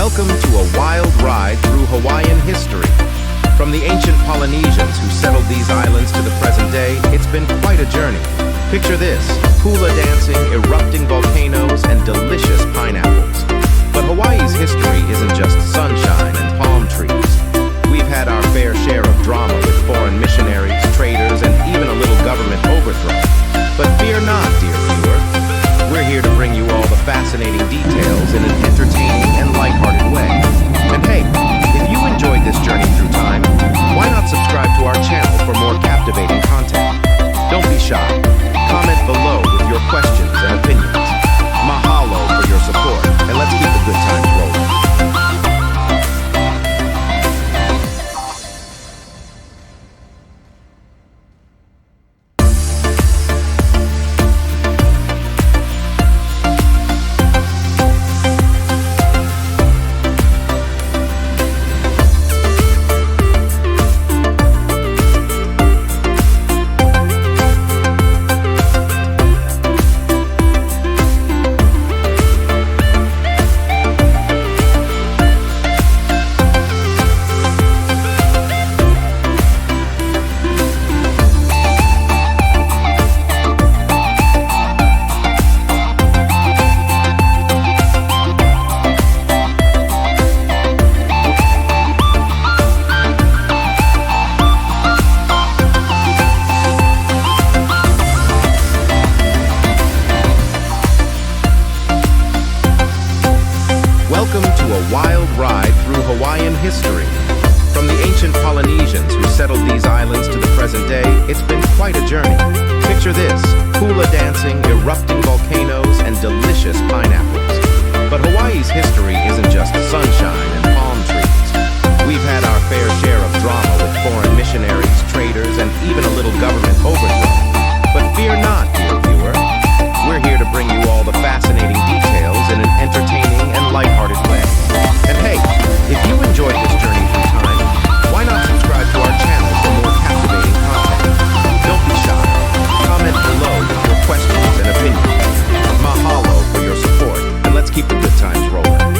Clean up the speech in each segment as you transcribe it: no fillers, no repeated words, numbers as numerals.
Welcome to a wild ride through Hawaiian history. From the ancient Polynesians who settled these islands to the present day, it's been quite a journey. Picture this: hula dancing, erupting volcanoes, and delicious pineapples. But Hawaii's history isn't just sunshine and palm trees. We've had our fair share of drama with foreign missionaries, traders, and even a little government overthrow. But fear not, dear viewer. We're here to bring you all the fascinating details in an entertaining and lighthearted way. And hey, if you enjoyed this journey through time, why not subscribe to our channel for more captivating content? Don't be shy. Comment below with your questions and opinions. Mahalo for your support, and let's keep the good times rolling. Welcome to a wild ride through Hawaiian history. From the ancient Polynesians who settled these islands to the present day, it's been quite a journey. Picture this: hula dancing, erupting volcanoes, and delicious pineapples. But Hawaii's history isn't just sunshine and palm trees. We've had our fair share of drama with foreign missionaries, traders, and even a little government overthrow. But fear not, dear viewer. We're here to bring you all the fascinating details in an entertaining and lighthearted way. And hey, if you enjoyed this journey through time, why not subscribe to our channel for more captivating content? Don't be shy. Comment below with your questions and opinions. Mahalo for your support, and let's keep the good times rolling.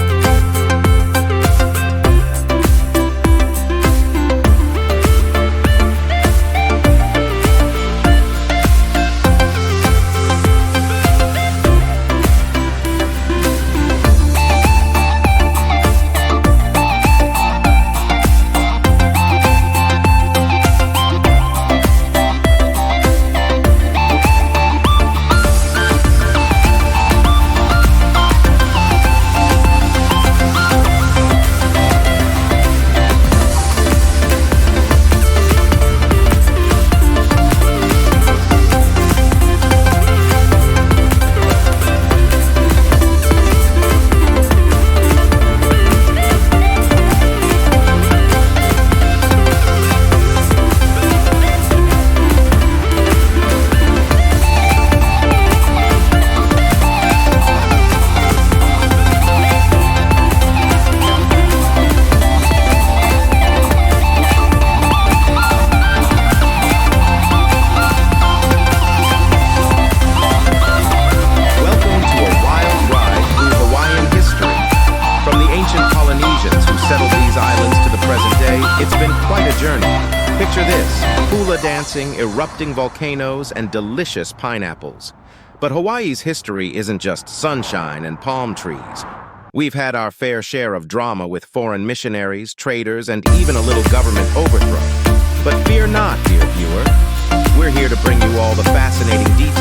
It's been quite a journey. Picture this: hula dancing, erupting volcanoes, and delicious pineapples. But Hawaii's history isn't just sunshine and palm trees. We've had our fair share of drama with foreign missionaries, traders, and even a little government overthrow.